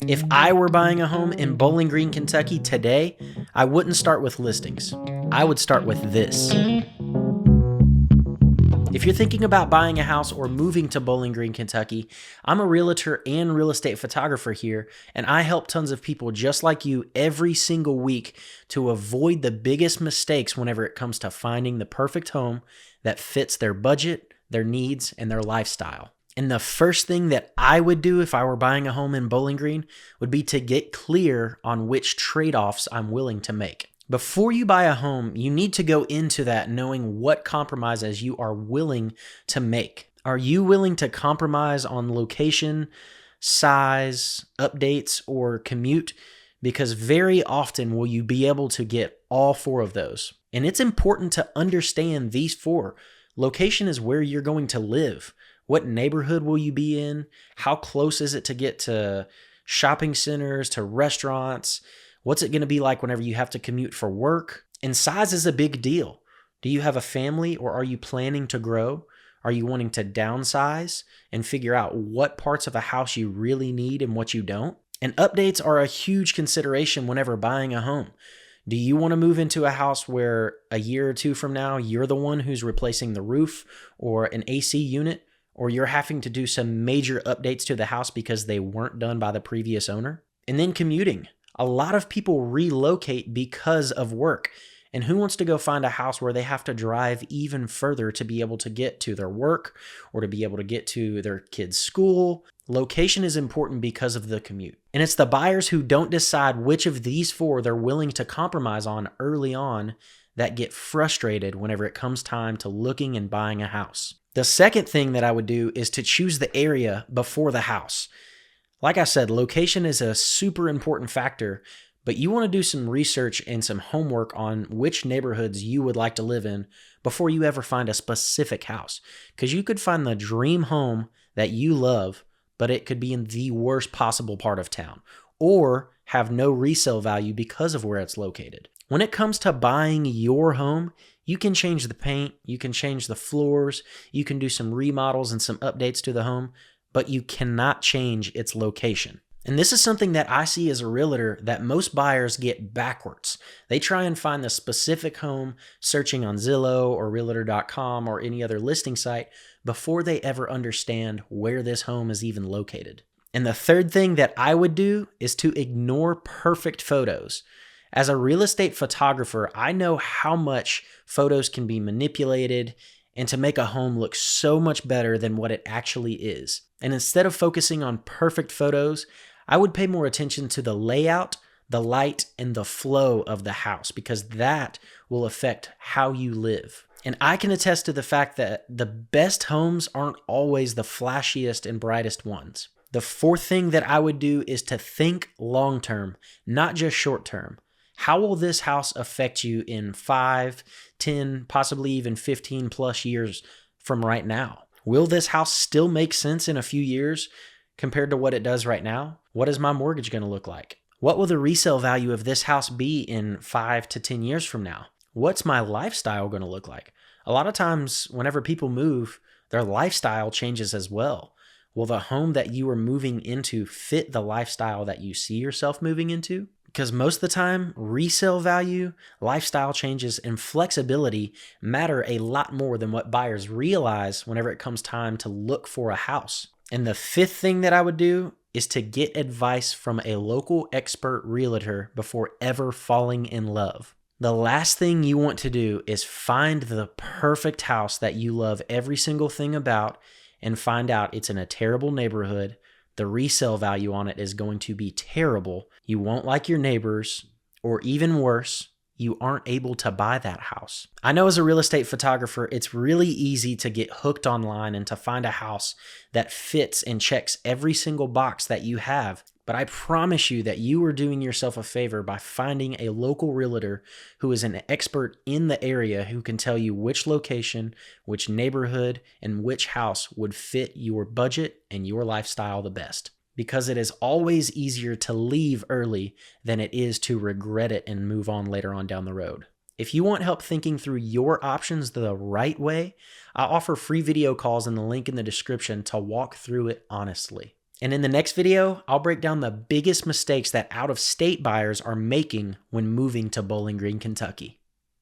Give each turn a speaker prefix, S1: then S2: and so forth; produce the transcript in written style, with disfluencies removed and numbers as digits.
S1: If I were buying a home in Bowling Green, Kentucky today, I wouldn't start with listings. I would start with this. If you're thinking about buying a house or moving to Bowling Green, Kentucky, I'm a realtor and real estate photographer here, and I help tons of people just like you every single week to avoid the biggest mistakes whenever it comes to finding the perfect home that fits their budget, their needs, and their lifestyle. And the first thing that I would do if I were buying a home in Bowling Green would be to get clear on which trade-offs I'm willing to make. Before you buy a home, you need to go into that knowing what compromises you are willing to make. Are you willing to compromise on location, size, updates, or commute? Because very often will you be able to get all four of those. And it's important to understand these four. Location is where you're going to live. What neighborhood will you be in? How close is it to get to shopping centers, to restaurants? What's it going to be like whenever you have to commute for work? And size is a big deal. Do you have a family or are you planning to grow? Are you wanting to downsize and figure out what parts of a house you really need and what you don't? And updates are a huge consideration whenever buying a home. Do you want to move into a house where a year or two from now, you're the one who's replacing the roof or an AC unit, or you're having to do some major updates to the house because they weren't done by the previous owner? And then commuting. A lot of people relocate because of work. And who wants to go find a house where they have to drive even further to be able to get to their work or to be able to get to their kids' school? Location is important because of the commute. And it's the buyers who don't decide which of these four they're willing to compromise on early on that get frustrated whenever it comes time to looking and buying a house. The second thing that I would do is to choose the area before the house. Like I said, location is a super important factor, but you want to do some research and some homework on which neighborhoods you would like to live in before you ever find a specific house. Because you could find the dream home that you love, but it could be in the worst possible part of town or have no resale value because of where it's located. When it comes to buying your home, you can change the paint, you can change the floors, you can do some remodels and some updates to the home, but you cannot change its location. And this is something that I see as a realtor that most buyers get backwards. They try and find the specific home searching on Zillow or Realtor.com or any other listing site before they ever understand where this home is even located. And the third thing that I would do is to ignore perfect photos. As a real estate photographer, I know how much photos can be manipulated and to make a home look so much better than what it actually is. And instead of focusing on perfect photos, I would pay more attention to the layout, the light, and the flow of the house because that will affect how you live. And I can attest to the fact that the best homes aren't always the flashiest and brightest ones. The fourth thing that I would do is to think long-term, not just short-term. How will this house affect you in 5, 10, possibly even 15 plus years from right now? Will this house still make sense in a few years compared to what it does right now? What is my mortgage going to look like? What will the resale value of this house be in 5 to 10 years from now? What's my lifestyle going to look like? A lot of times, whenever people move, their lifestyle changes as well. Will the home that you are moving into fit the lifestyle that you see yourself moving into? Because most of the time, resale value, lifestyle changes, and flexibility matter a lot more than what buyers realize whenever it comes time to look for a house. And the fifth thing that I would do is to get advice from a local expert realtor before ever falling in love. The last thing you want to do is find the perfect house that you love every single thing about and find out it's in a terrible neighborhood. The resale value on it is going to be terrible. You won't like your neighbors, or even worse, you aren't able to buy that house. I know as a real estate photographer, it's really easy to get hooked online and to find a house that fits and checks every single box that you have. But I promise you that you are doing yourself a favor by finding a local realtor who is an expert in the area who can tell you which location, which neighborhood, and which house would fit your budget and your lifestyle the best. Because it is always easier to leave early than it is to regret it and move on later on down the road. If you want help thinking through your options the right way, I offer free video calls in the link in the description to walk through it honestly. And in the next video, I'll break down the biggest mistakes that out-of-state buyers are making when moving to Bowling Green, Kentucky.